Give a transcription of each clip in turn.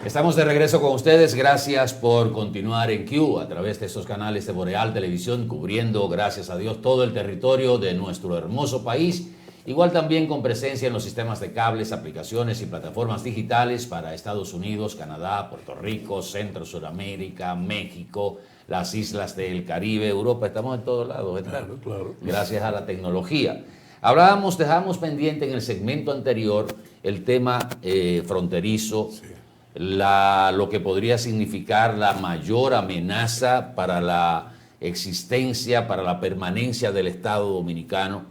Estamos de regreso con ustedes. Gracias por continuar en Q a través de estos canales de Boreal Televisión, cubriendo, gracias a Dios, todo el territorio de nuestro hermoso país. Igual también con presencia en los sistemas de cables, aplicaciones y plataformas digitales para Estados Unidos, Canadá, Puerto Rico, Centro, Sudamérica, México, las islas del Caribe, Europa. Estamos en todos lados, ¿verdad? Claro, claro. Gracias a la tecnología. Dejamos pendiente en el segmento anterior el tema fronterizo. Sí. Lo que podría significar la mayor amenaza para la existencia, para la permanencia del Estado Dominicano.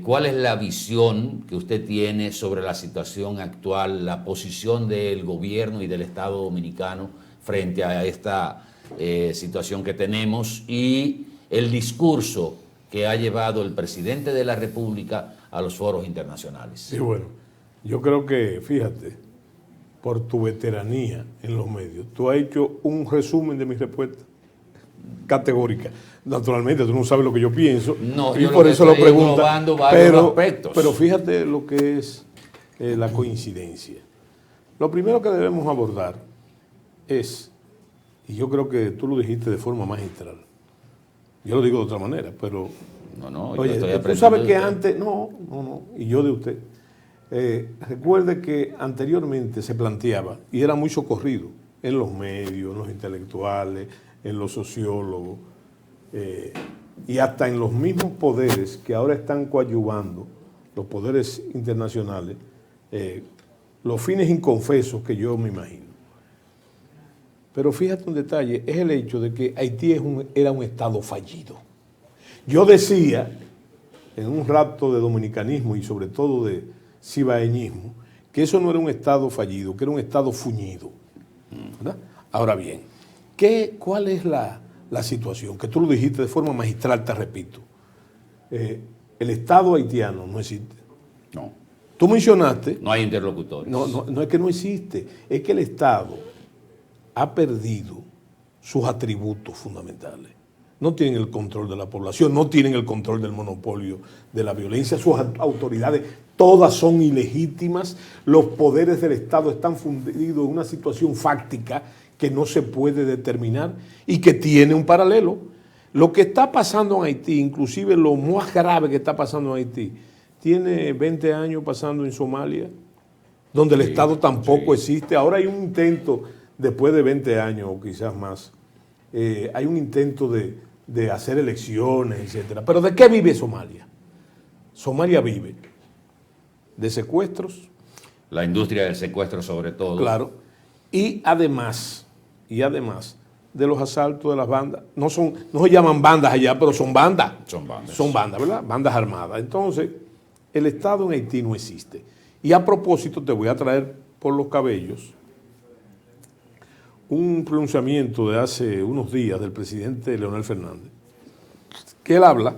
¿Cuál es la visión que usted tiene sobre la situación actual, la posición del gobierno y del Estado Dominicano frente a esta situación que tenemos y el discurso que ha llevado el presidente de la República a los foros internacionales? Sí, bueno, yo creo que, fíjate, por tu veteranía en los medios, tú has hecho un resumen de mi respuesta categórica. Naturalmente, tú no sabes lo que yo pienso, no, y yo por eso lo preguntas. Pero fíjate lo que es la coincidencia. Lo primero que debemos abordar es, y yo creo que tú lo dijiste de forma magistral, yo lo digo de otra manera, pero... Oye, tú sabes que antes... y yo de usted... recuerde que anteriormente se planteaba, y era muy socorrido en los medios, en los intelectuales, en los sociólogos, y hasta en los mismos poderes que ahora están coadyuvando, los poderes internacionales, los fines inconfesos que yo me imagino. Pero fíjate un detalle, es el hecho de que Haití era un Estado fallido. Yo decía, en un rapto de dominicanismo y sobre todo de cibaeñismo, que eso no era un Estado fallido, que era un Estado fuñido, ¿verdad? Ahora bien, ¿cuál es la situación? Que tú lo dijiste de forma magistral, te repito. El Estado haitiano no existe. No. Tú mencionaste... No hay interlocutores. No es que no existe, es que el Estado ha perdido sus atributos fundamentales. No tienen el control de la población, no tienen el control del monopolio de la violencia, sus autoridades todas son ilegítimas, los poderes del Estado están fundidos en una situación fáctica que no se puede determinar y que tiene un paralelo. Lo que está pasando en Haití, inclusive lo más grave que está pasando en Haití, tiene 20 años pasando en Somalia, donde el Estado tampoco existe. Ahora hay un intento, después de 20 años o quizás más, hay un intento de hacer elecciones, etcétera. Pero ¿de qué vive Somalia? Somalia vive de secuestros. La industria del secuestro sobre todo. Claro. Y además de los asaltos de las bandas. No se llaman bandas allá, pero son bandas. Son bandas, ¿verdad? Bandas armadas. Entonces, el Estado en Haití no existe. Y a propósito, te voy a traer por los cabellos un pronunciamiento de hace unos días del presidente Leonel Fernández, que él habla,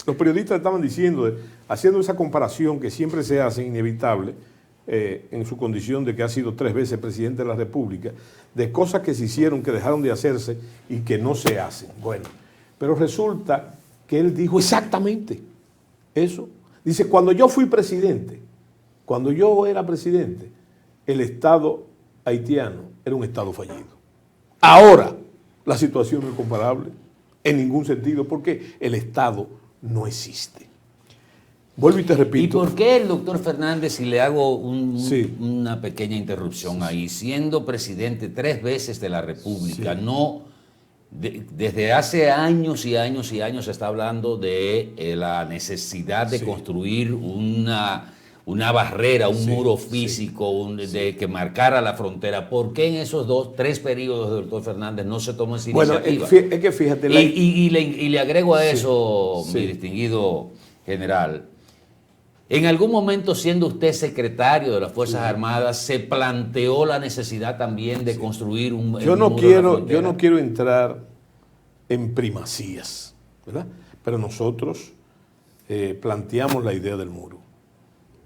los periodistas estaban diciendo, haciendo esa comparación que siempre se hace inevitable en su condición de que ha sido 3 veces presidente de la República, de cosas que se hicieron, que dejaron de hacerse y que no se hacen. Bueno, pero resulta que él dijo exactamente eso. Dice, cuando yo fui presidente, cuando yo era presidente, el Estado haitiano era un Estado fallido. Ahora, la situación no es comparable en ningún sentido porque el Estado no existe. Vuelvo y te repito. ¿Y por qué el doctor Fernández, si le hago una pequeña interrupción ahí, siendo presidente 3 veces de la República, desde hace años y años y años se está hablando de la necesidad de construir una barrera, un muro físico, de que marcara la frontera? ¿Por qué en esos 3 periodos del doctor Fernández no se tomó esa iniciativa? Bueno, es que fíjate... Y le agrego a eso, mi distinguido general, en algún momento, siendo usted secretario de las Fuerzas Armadas, ¿se planteó la necesidad también de construir un muro? Yo no quiero entrar en primacías, ¿verdad? Pero nosotros planteamos la idea del muro.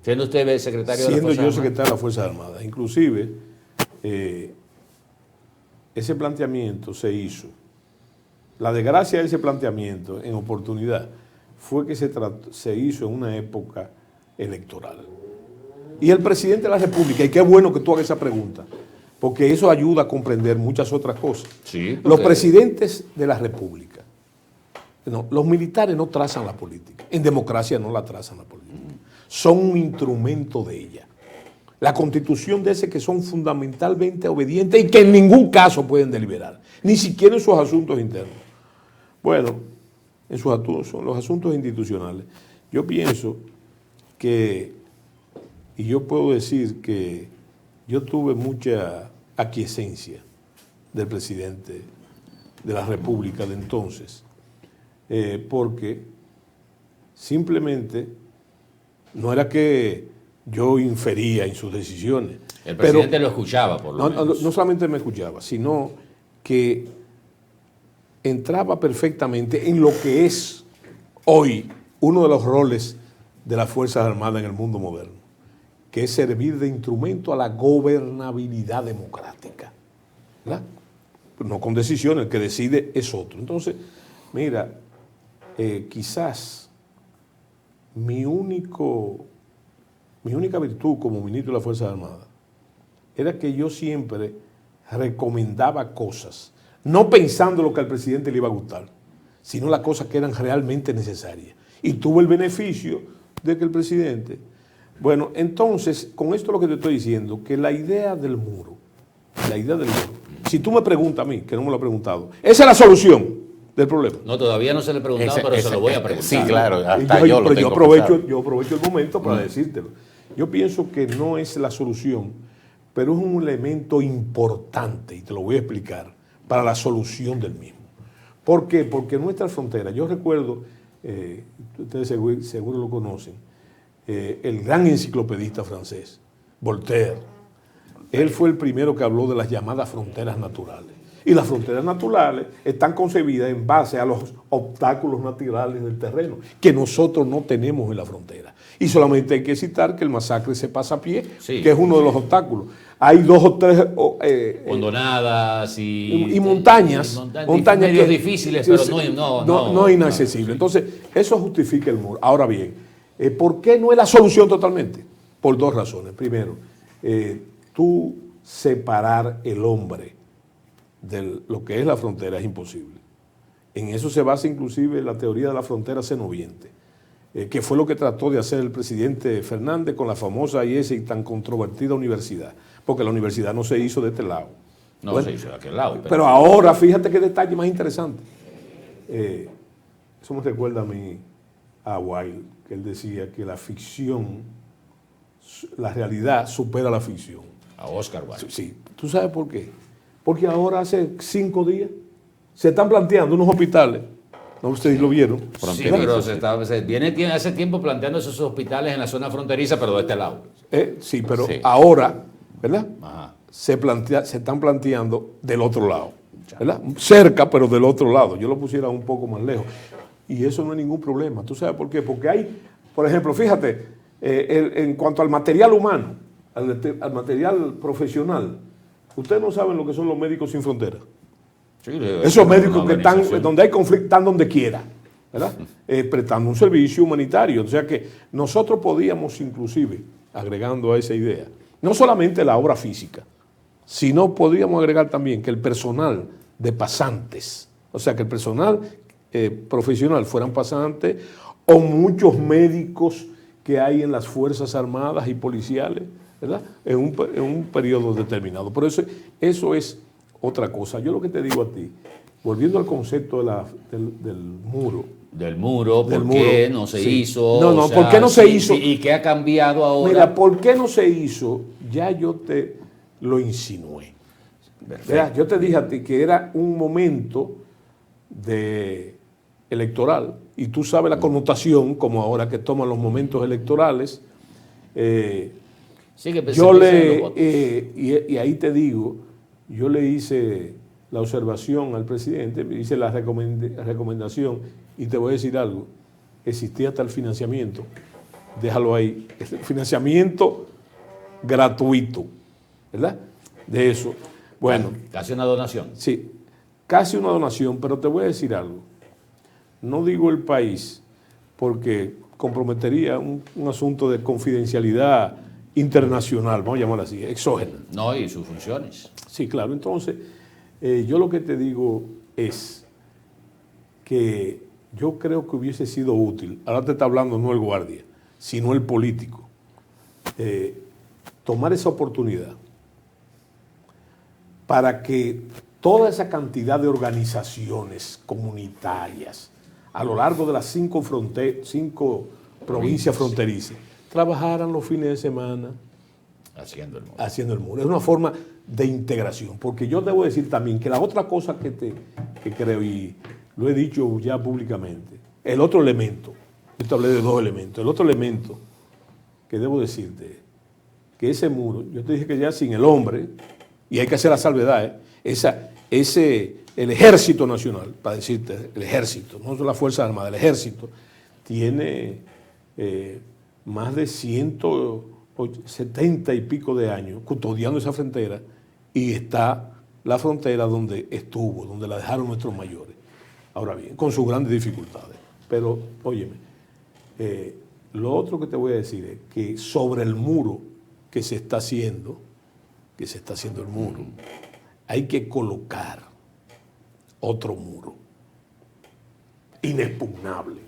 Siendo usted secretario de las Fuerzas Armadas. Siendo yo secretario de las Fuerzas Armadas. Inclusive, ese planteamiento se hizo. La desgracia de ese planteamiento, en oportunidad, fue que se hizo en una época electoral. Y el presidente de la República, y qué bueno que tú hagas esa pregunta, porque eso ayuda a comprender muchas otras cosas. Sí, Los porque- presidentes de la República, no, los militares no trazan la política, en democracia no la trazan la política, son un instrumento de ella. La constitución de ese que son fundamentalmente obedientes y que en ningún caso pueden deliberar, ni siquiera en sus asuntos internos. Bueno, en sus asuntos, los asuntos institucionales, yo pienso que, y yo puedo decir que yo tuve mucha aquiescencia del presidente de la República de entonces, porque simplemente no era que yo infería en sus decisiones. El presidente lo escuchaba, por lo menos. No solamente me escuchaba, sino que entraba perfectamente en lo que es hoy uno de los roles de las Fuerzas Armadas en el mundo moderno, que es servir de instrumento a la gobernabilidad democrática, ¿verdad? No con decisiones, el que decide es otro. Entonces, mira, quizás mi única virtud como ministro de las Fuerzas Armadas era que yo siempre recomendaba cosas, no pensando lo que al presidente le iba a gustar, sino las cosas que eran realmente necesarias. Y tuvo el beneficio de que el presidente... Bueno, entonces, con esto lo que te estoy diciendo, que la idea del muro, si tú me preguntas a mí, que no me lo he preguntado, esa es la solución del problema. No, todavía no se le he preguntado, pero se lo voy a preguntar. Sí, claro, hasta Pero yo lo tengo yo aprovecho el momento para decírtelo. Yo pienso que no es la solución, pero es un elemento importante, y te lo voy a explicar, para la solución del mismo. ¿Por qué? Porque nuestra frontera, yo recuerdo, ustedes seguro lo conocen, el gran enciclopedista francés, Voltaire. Él fue el primero que habló de las llamadas fronteras naturales. Y las fronteras naturales están concebidas en base a los obstáculos naturales del terreno, que nosotros no tenemos en la frontera. Y solamente hay que citar que el masacre se pasa a pie, Sí, que es uno de los obstáculos. Hay 2 o 3... hondonadas y montañas. Montañas medios que- difíciles, pero no inaccesibles. Entonces, eso justifica el muro. Ahora bien, ¿por qué no es la solución totalmente? Por 2 razones. Primero, tú separar el hombre de lo que es la frontera es imposible. En eso se basa inclusive la teoría de la frontera senoviente, que fue lo que trató de hacer el presidente Fernández con la famosa y esa y tan controvertida universidad, porque la universidad no se hizo de este lado. No Bueno, se hizo de aquel lado. pero ahora, fíjate qué detalle más interesante. Eso me recuerda a mí, a Wilde, que él decía que la ficción, la realidad supera la ficción. A Oscar Wilde. Sí, ¿tú sabes por qué? Porque ahora hace 5 días se están planteando unos hospitales, no ustedes lo vieron. Sí, pero viene hace tiempo planteando esos hospitales en la zona fronteriza, pero de este lado. Sí, pero Sí. ahora, ¿verdad? Ajá. Se están planteando del otro lado, ¿verdad? Cerca, pero del otro lado. Yo lo pusiera un poco más lejos. Y eso no es ningún problema. ¿Tú sabes por qué? Porque hay, por ejemplo, fíjate, en cuanto al material humano, al material profesional, ustedes no saben lo que son los médicos sin fronteras. Sí, Esos médicos una que están, organización. donde hay conflicto, están donde quiera, ¿verdad? Prestando un servicio humanitario. O sea que nosotros podíamos inclusive, agregando a esa idea, no solamente la obra física, sino podríamos agregar también que el personal de pasantes, o sea que el personal profesional fueran pasantes o muchos médicos que hay en las Fuerzas Armadas y policiales, ¿verdad? En un periodo determinado. Por eso es otra cosa. Yo lo que te digo a ti, volviendo al concepto del muro. Del muro, Del ¿por qué muro, no se sí. hizo? No, O sea, ¿por qué no se hizo? ¿Y qué ha cambiado ahora? Mira, ¿por qué no se hizo? Ya yo te lo insinué. ¿Verdad? Yo te dije a ti que era un momento electoral, y tú sabes la connotación, como ahora que toman los momentos electorales. Sí, que Yo pensé y ahí te digo, yo le hice la observación al presidente, me hice la recomendación, y te voy a decir algo, existía hasta el financiamiento, déjalo ahí, el financiamiento gratuito, ¿verdad? De eso. Bueno, casi una donación. sí, casi una donación, pero te voy a decir algo. No digo el país porque comprometería un asunto de confidencialidad internacional, vamos a llamarla así, exógena. No, y sus funciones. Sí, claro. Entonces, yo lo que te digo es que yo creo que hubiese sido útil, ahora te está hablando no el guardia, sino el político, tomar esa oportunidad para que toda esa cantidad de organizaciones comunitarias a lo largo de las 5 provincias fronterizas trabajaran los fines de semana haciendo el muro. Es una forma de integración, porque yo debo decir también que la otra cosa que creo, y lo he dicho ya públicamente, el otro elemento, yo hablé de 2 elementos, el otro elemento que debo decirte, que ese muro, yo te dije que ya sin el hombre, y hay que hacer la salvedad, el ejército nacional, para decirte, el ejército, no la Fuerza Armada, el ejército, tiene más de 170 y pico de años custodiando esa frontera, y está la frontera donde estuvo, donde la dejaron nuestros mayores. Ahora bien, con sus grandes dificultades. Pero, óyeme, lo otro que te voy a decir es que sobre el muro que se está haciendo el muro, hay que colocar otro muro inexpugnable,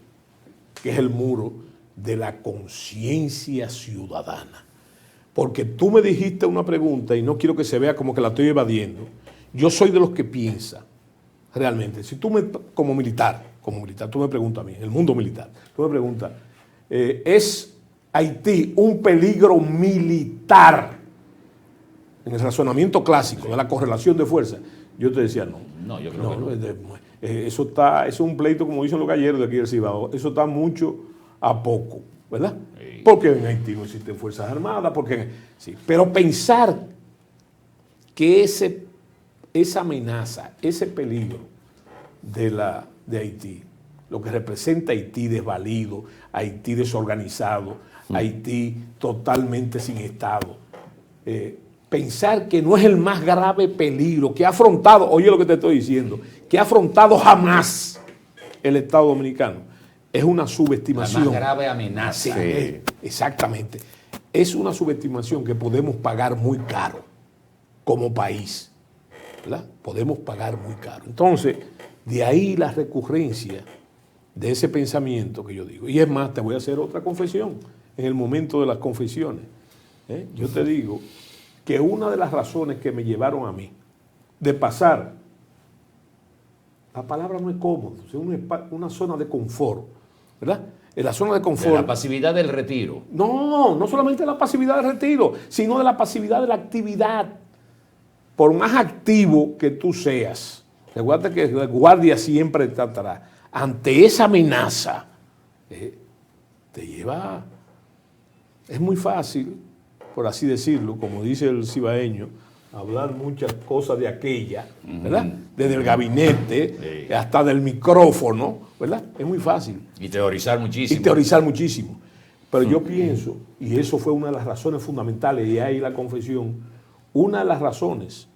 que es el muro de la conciencia ciudadana. Porque tú me dijiste una pregunta y no quiero que se vea como que la estoy evadiendo. Yo soy de los que piensa realmente. Si tú como militar, tú me preguntas a mí, en el mundo militar, tú me preguntas, ¿es Haití un peligro militar? En el razonamiento clásico de la correlación de fuerza, yo te decía no. No, yo creo que no. Eso es un pleito, como dicen los galleros de aquí del Cibao, eso está mucho a poco, ¿verdad? Sí. Porque en Haití no existen fuerzas armadas, sí. Pero pensar que esa amenaza, ese peligro de Haití, lo que representa Haití desvalido, Haití desorganizado, Haití totalmente sin Estado, pensar que no es el más grave peligro que ha afrontado, oye lo que te estoy diciendo, que ha afrontado jamás el Estado Dominicano, es una subestimación. La más grave amenaza. Sí, exactamente. Es una subestimación que podemos pagar muy caro como país, ¿verdad? Podemos pagar muy caro. Entonces, de ahí la recurrencia de ese pensamiento que yo digo. Y es más, te voy a hacer otra confesión en el momento de las confesiones. Yo te digo que una de las razones que me llevaron a mí de pasar, la palabra no es cómodo, es una zona de confort, ¿verdad? En la zona de confort. De la pasividad del retiro. No solamente la pasividad del retiro, sino de la pasividad de la actividad. Por más activo que tú seas, recuerda que el guardia siempre está atrás. Ante esa amenaza, te lleva. Es muy fácil, por así decirlo, como dice el cibaeño, hablar muchas cosas de aquella, ¿verdad? Desde el gabinete hasta del micrófono, ¿verdad? Es muy fácil. Y teorizar muchísimo. Pero yo pienso, y eso fue una de las razones fundamentales, y ahí la confesión, una de las razones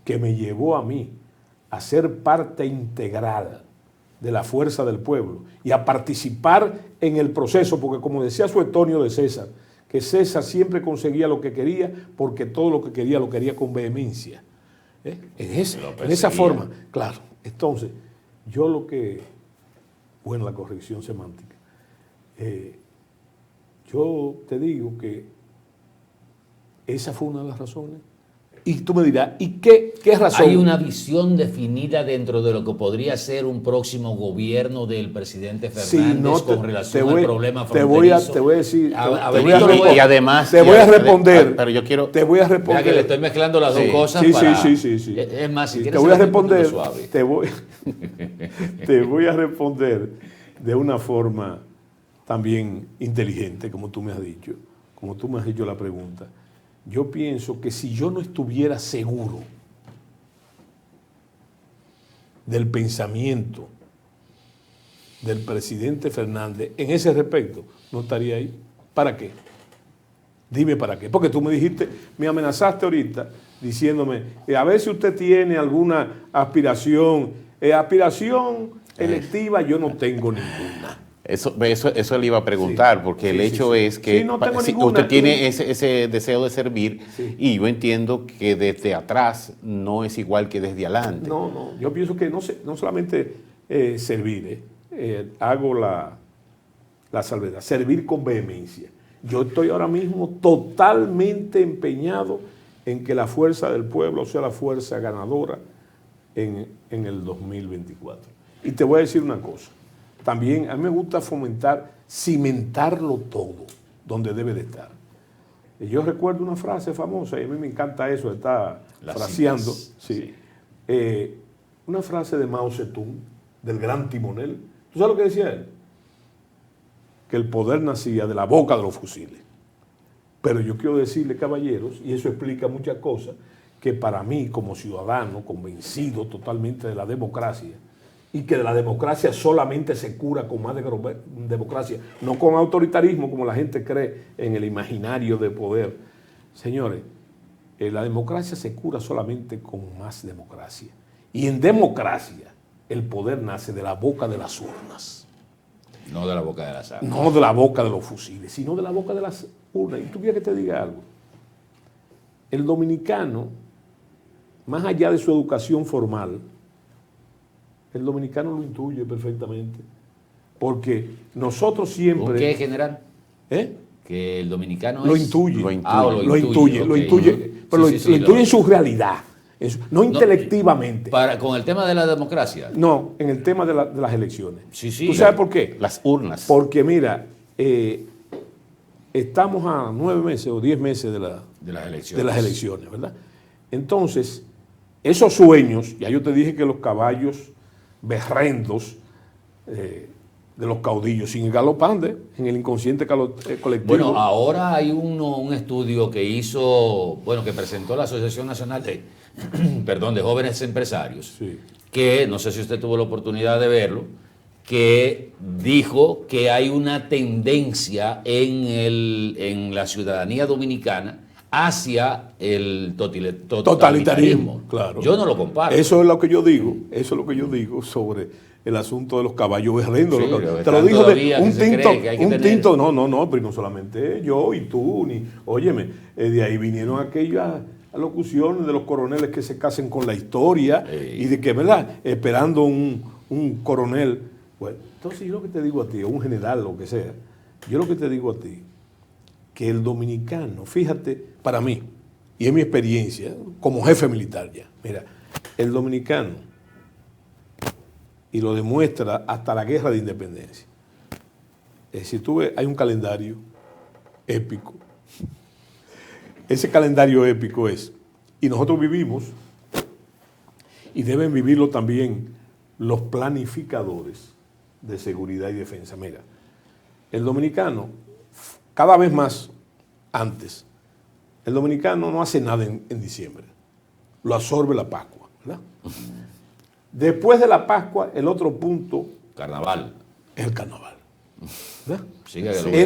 que me llevó a mí a ser parte integral de la fuerza del pueblo y a participar en el proceso, porque como decía Suetonio de César, que César siempre conseguía lo que quería porque todo lo que quería lo quería con vehemencia. En esa forma, claro. Entonces, la corrección semántica. Yo te digo que esa fue una de las razones. Y tú me dirás, ¿y qué razón? Hay una visión definida dentro de lo que podría ser un próximo gobierno del presidente Fernández con relación al problema fronterizo. Te voy a decir. Y además. Te voy a responder. Pero yo quiero. Te voy a responder. Ya que le estoy mezclando las dos cosas. Sí. Es más, si te voy a responder. Te voy a responder de una forma también inteligente, como tú me has dicho. Como tú me has hecho la pregunta. Yo pienso que si yo no estuviera seguro del pensamiento del presidente Fernández en ese respecto, no estaría ahí. ¿Para qué? Dime para qué. Porque tú me dijiste, me amenazaste ahorita diciéndome, a ver si usted tiene alguna aspiración. Aspiración electiva yo no tengo ninguna. Eso le iba a preguntar, porque el hecho es que no tengo si ninguna. usted tiene ese deseo de servir, Sí. y yo entiendo que desde atrás no es igual que desde adelante. No, yo pienso que no solamente servir, hago la salvedad, servir con vehemencia. Yo estoy ahora mismo totalmente empeñado en que la fuerza del pueblo sea la fuerza ganadora en el 2024. Y te voy a decir una cosa, también a mí me gusta cimentarlo todo donde debe de estar. Yo recuerdo una frase famosa, y a mí me encanta eso, está fraseando. Sí. Una frase de Mao Zedong, del gran timonel. ¿Tú sabes lo que decía él? Que el poder nacía de la boca de los fusiles. Pero yo quiero decirle, caballeros, y eso explica muchas cosas, que para mí, como ciudadano, convencido totalmente de la democracia, y que de la democracia solamente se cura con más democracia, no con autoritarismo como la gente cree en el imaginario de poder. Señores, la democracia se cura solamente con más democracia. Y en democracia, el poder nace de la boca de las urnas. No de la boca de las armas. No de la boca de los fusiles, sino de la boca de las urnas. Y tú quieres que te diga algo. El dominicano, más allá de su educación formal, el dominicano lo intuye perfectamente. Porque nosotros siempre... ¿Por qué, general? ¿Eh? Que el dominicano Lo es... intuye. Lo intuye. Lo intuye, ok. lo intuye, pero Sí, lo sí, intuye en su realidad, no intelectivamente. Con el tema de la democracia. No, en el tema de las elecciones. Sí, sí. ¿Tú sabes por qué? Las urnas. Porque mira, estamos a 9 meses o 10 meses de las elecciones, ¿verdad? Entonces, esos sueños, ya yo te dije que los caballos berrendos de los caudillos siguen galopando en el inconsciente colectivo. Bueno, ahora hay un estudio que hizo, bueno, que presentó la Asociación Nacional de, de Jóvenes Empresarios, Sí. que no sé si usted tuvo la oportunidad de verlo, que dijo que hay una tendencia en la ciudadanía dominicana hacia el totalitarismo. Claro. Yo no lo comparto. Eso es lo que yo digo sobre el asunto de los caballos berrendos. Sí, Te están lo dijo de todavía que un se tinto, cree que hay que tener. no, pero no solamente yo y tú, óyeme, de ahí vinieron aquellas alocuciones de los coroneles que se casen con la historia y de que, ¿verdad? Esperando un coronel. Bueno, entonces yo lo que te digo a ti, o un general, lo que sea, yo lo que te digo a ti, que el dominicano, fíjate, para mí, y es mi experiencia como jefe militar ya, mira, el dominicano, y lo demuestra hasta la guerra de independencia. Si tú ves, hay un calendario épico. Ese calendario épico es, y nosotros vivimos, y deben vivirlo también los planificadores de seguridad y defensa. Mira, el dominicano, cada vez más antes, el dominicano no hace nada en diciembre, lo absorbe la Pascua, ¿verdad? Después de la Pascua, el otro punto Carnaval. es el carnaval. ¿Verdad? Siga que lo Oye,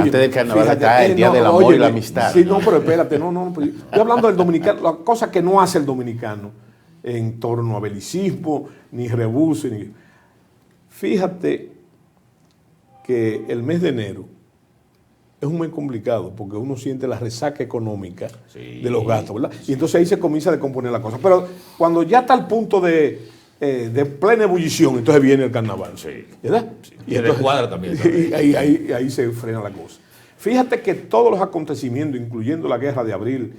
Antes del carnaval fíjate, está el día del amor oye, y la amistad. Sí, no, pero espérate, pues, estoy hablando del dominicano, la cosa que no hace el dominicano en torno a belicismo, ni rebuse, ni... Fíjate que el mes de enero es un mes complicado porque uno siente la resaca económica de los gastos, ¿verdad? Y entonces ahí se comienza a descomponer la cosa. Pero cuando ya está al punto de plena ebullición, entonces viene el carnaval, ¿verdad? Sí. Y entonces, cuadra también. Y ahí se frena la cosa. Fíjate que todos los acontecimientos, incluyendo la guerra de abril,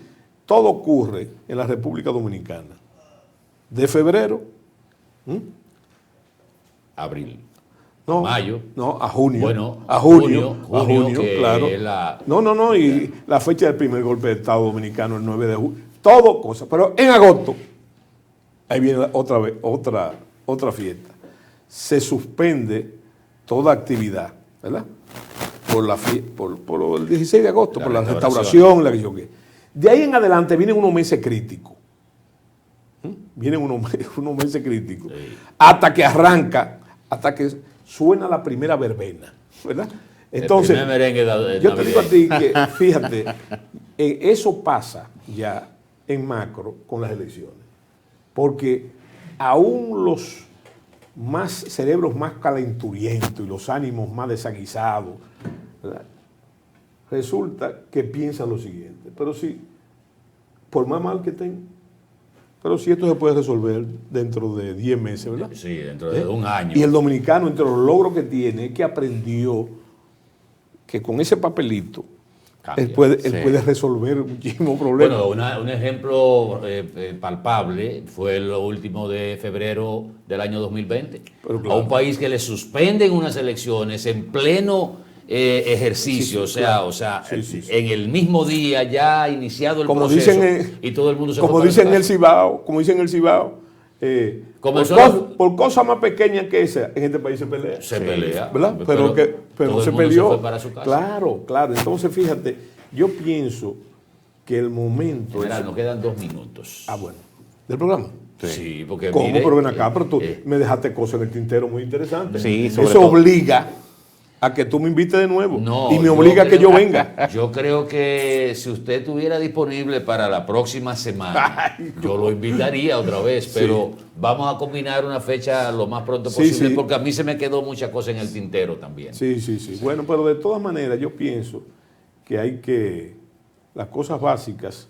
todo ocurre en la República Dominicana. De febrero, Abril. no, Mayo. no, a junio. Bueno, a junio, que claro. es la... No, y la fecha del primer golpe de Estado dominicano, el 9 de junio. Todo cosa. Pero en agosto, ahí viene otra vez, otra fiesta. Se suspende toda actividad, ¿verdad? Por el 16 de agosto, por la restauración, la que yo qué. De ahí en adelante vienen unos meses críticos. Vienen unos meses críticos. Sí. Hasta que suena la primera verbena, ¿verdad? Entonces, el primer merengue yo te digo a ti que, fíjate, eso pasa ya en macro con las elecciones. Porque aún más cerebros más calenturientos y los ánimos más desaguisados, ¿verdad? Resulta que piensan lo siguiente, pero si, por más mal que estén, pero si esto se puede resolver dentro de 10 meses, ¿verdad? Sí, dentro de un año. Y el dominicano, entre los logros que tiene, es que aprendió que con ese papelito él puede resolver muchísimos problemas. Bueno, un ejemplo palpable fue lo último de febrero del año 2020. Pero claro, a un país que le suspenden unas elecciones en pleno ejercicio, sí, sí. en el mismo día ya iniciado el como proceso, dicen, y todo el mundo se como fue dicen para en su el casa. Cibao, como dicen en el Cibao, por cosas más pequeñas que esa, en este país se pelea. Se pelea, ¿verdad? pero Pero todo se el mundo peleó. se fue para su casa. Claro. Entonces, fíjate, yo pienso que el momento General, nos quedan 2 minutos. bueno, del programa. Sí, porque ¿Cómo? mire, Pero ven acá, pero tú me dejaste cosas en el tintero muy interesantes. Sí, sobre Eso todo. obliga a que tú me invites de nuevo. No, y me obliga a que yo venga. Yo creo que si usted estuviera disponible para la próxima semana, yo lo invitaría otra vez, pero vamos a combinar una fecha lo más pronto posible, sí. porque a mí se me quedó muchas cosas en el tintero también. Sí. Bueno, pero de todas maneras yo pienso que hay que, las cosas básicas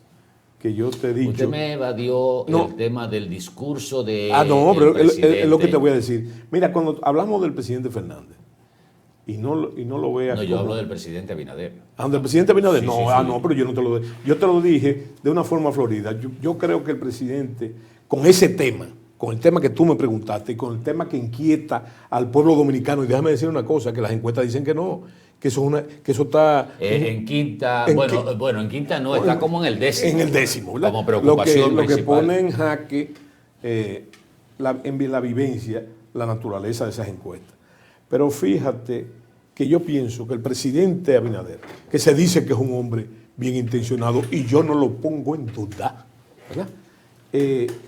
que yo te he dicho. Usted me evadió No. el tema del discurso de No, pero es lo que te presidente. voy a decir. Mira, cuando hablamos del presidente Fernández, y no lo veas No, yo como- hablo del presidente Abinader. del presidente Abinader. Sí, no, sí, sí. no, pero yo no te lo dije. Yo te lo dije de una forma florida. Yo creo que el presidente, con ese tema, con el tema que tú me preguntaste y con el tema que inquieta al pueblo dominicano, y déjame decir una cosa, que las encuestas dicen que no, que eso está... En quinta, en en quinta no, está como en el décimo. En el décimo, ¿verdad? Como preocupación lo que principal. pone en jaque en la vivencia, la naturaleza de esas encuestas. Pero fíjate que yo pienso que el presidente Abinader, que se dice que es un hombre bien intencionado, y yo no lo pongo en duda, ¿verdad?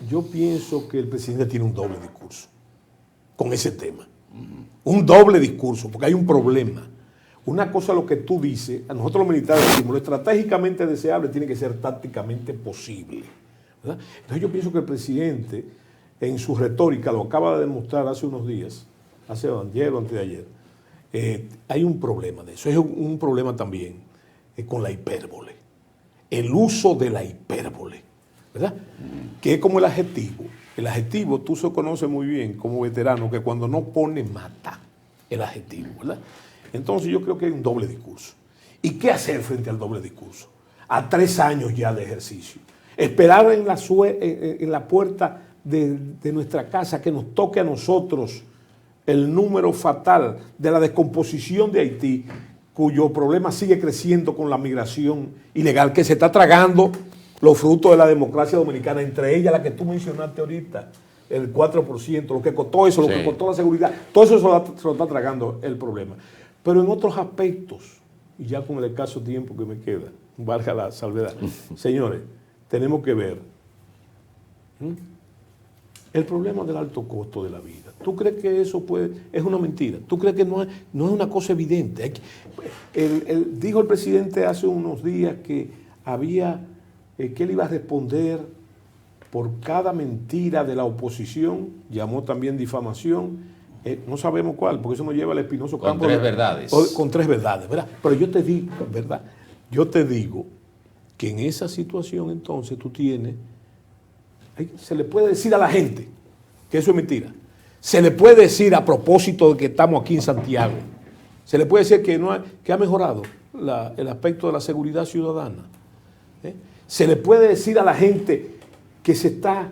Yo pienso que el presidente tiene un doble discurso con ese tema. Un doble discurso, porque hay un problema. Una cosa es lo que tú dices, a nosotros los militares decimos, lo estratégicamente deseable tiene que ser tácticamente posible, ¿verdad? Entonces yo pienso que el presidente, en su retórica, lo acaba de demostrar hace unos días, hace ayer o antes de ayer, hay un problema de eso. Es un problema también con la hipérbole. El uso de la hipérbole, ¿verdad? Que es como el adjetivo. El adjetivo, tú se conoces muy bien como veterano, que cuando no pone, mata el adjetivo, ¿verdad? Entonces yo creo que hay un doble discurso. ¿Y qué hacer frente al doble discurso? A 3 años ya de ejercicio. Esperar en la puerta de nuestra casa que nos toque a nosotros el número fatal de la descomposición de Haití, cuyo problema sigue creciendo con la migración ilegal, que se está tragando los frutos de la democracia dominicana, entre ellas la que tú mencionaste ahorita, el 4%, lo que costó eso, lo que costó la seguridad, todo eso se lo está tragando el problema. Pero en otros aspectos, y ya con el escaso tiempo que me queda, valga la salvedad, señores, tenemos que ver el problema del alto costo de la vida. ¿Tú crees que eso es una mentira? ¿Tú crees que no es una cosa evidente? Dijo el presidente hace unos días que que él iba a responder por cada mentira de la oposición, llamó también difamación, no sabemos cuál, porque eso nos lleva al espinoso Con campo. 3 verdades. Con 3 verdades, ¿verdad? Pero yo te digo, ¿verdad? Yo te digo que en esa situación entonces tú tienes, se le puede decir a la gente que eso es mentira. Se le puede decir a propósito de que estamos aquí en Santiago, se le puede decir que ha mejorado el aspecto de la seguridad ciudadana. Se le puede decir a la gente que se está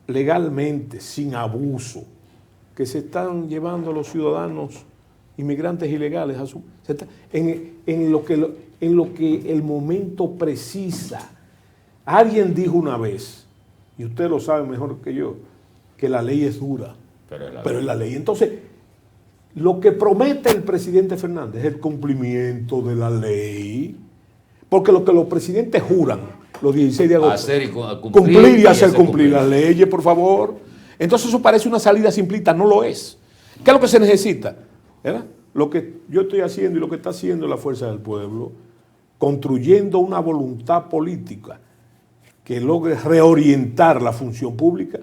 legalmente, sin abuso, que se están llevando a los ciudadanos inmigrantes ilegales en lo que el momento precisa. Alguien dijo una vez, y usted lo sabe mejor que yo, que la ley es dura, pero es la ley. Entonces, lo que promete el presidente Fernández es el cumplimiento de la ley, porque lo que los presidentes juran los 16 de agosto, hacer y cumplir y hacer cumplir las leyes, por favor. Entonces eso parece una salida simplista, no lo es. ¿Qué es lo que se necesita? ¿Verdad? Lo que yo estoy haciendo y lo que está haciendo la fuerza del pueblo, construyendo una voluntad política que logre reorientar la función pública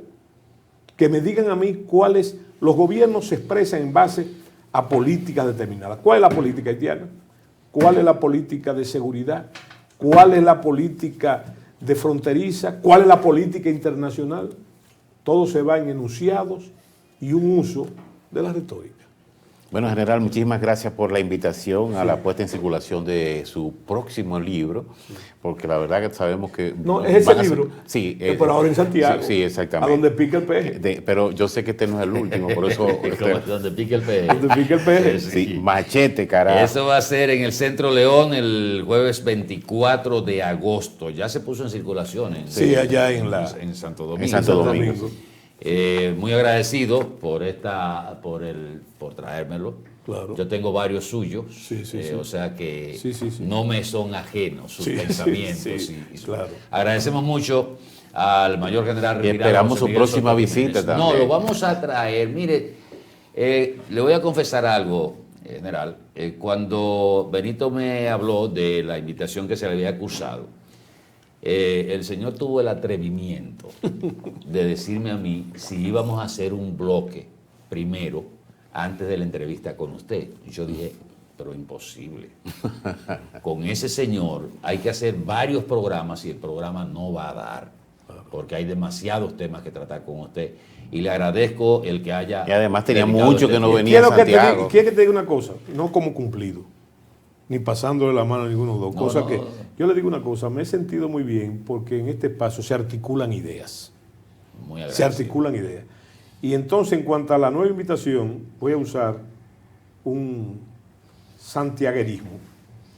que me digan a mí cuáles los gobiernos se expresan en base a políticas determinadas. ¿Cuál es la política haitiana? ¿Cuál es la política de seguridad? ¿Cuál es la política de fronteriza? ¿Cuál es la política internacional? Todo se va en enunciados y un uso de la retórica. Bueno, general, muchísimas gracias por la invitación a la puesta en circulación de su próximo libro, porque la verdad que sabemos que... No, es ese libro, sí, pero ahora en Santiago, sí, exactamente. a donde pica el peje. Pero yo sé que este no es el último, por eso... Donde pique el peje. Donde pica el peje. Sí, machete, carajo. Eso va a ser en el Centro León el jueves 24 de agosto. Ya se puso en circulación. Sí, allá en Santo Domingo. En Santo Domingo. Muy agradecido por traérmelo. Claro. Yo tengo varios suyos, Sí. o sea que Sí. no me son ajenos sus Sí, pensamientos. sí, y claro. Agradecemos mucho al mayor general Y retirado, esperamos José su Miguel próxima Soto visita Jiménez. también. No, lo vamos a traer. Mire, le voy a confesar algo, general. Cuando Benito me habló de la invitación que se le había cursado, el señor tuvo el atrevimiento de decirme a mí si íbamos a hacer un bloque primero antes de la entrevista con usted. Y yo dije, pero imposible. Con ese señor hay que hacer varios programas y el programa no va a dar, porque hay demasiados temas que tratar con usted. Y le agradezco el que haya... Y además tenía dedicado mucho este que no tiempo. venía a Quiero Santiago. que te diga una cosa, no como cumplido, ni pasándole la mano a ninguno de los dos. No, Cosa no. que yo le digo una cosa, me he sentido muy bien porque en este espacio se articulan ideas. Muy Se agradecido. articulan ideas. Y entonces, en cuanto a la nueva invitación, voy a usar un santiaguerismo.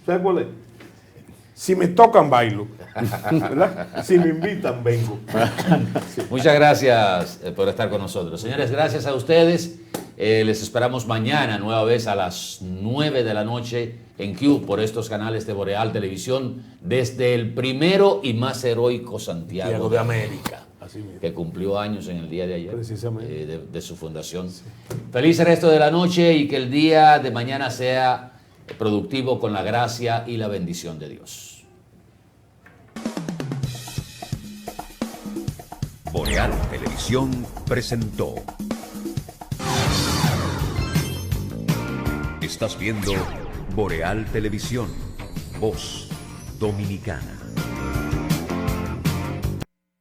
¿Sabes cuál es? Si me tocan, bailo. ¿Verdad? Si me invitan, vengo. Muchas gracias por estar con nosotros. Señores, gracias a ustedes. Les esperamos mañana, nueva vez a las 9 de la noche en Q por estos canales de Boreal Televisión desde el primero y más heroico Santiago de América, Así mismo. que cumplió años en el día de ayer, Precisamente. de su fundación. Feliz resto de la noche y que el día de mañana sea productivo con la gracia y la bendición de Dios. Boreal Televisión presentó. Estás viendo Boreal Televisión, voz dominicana.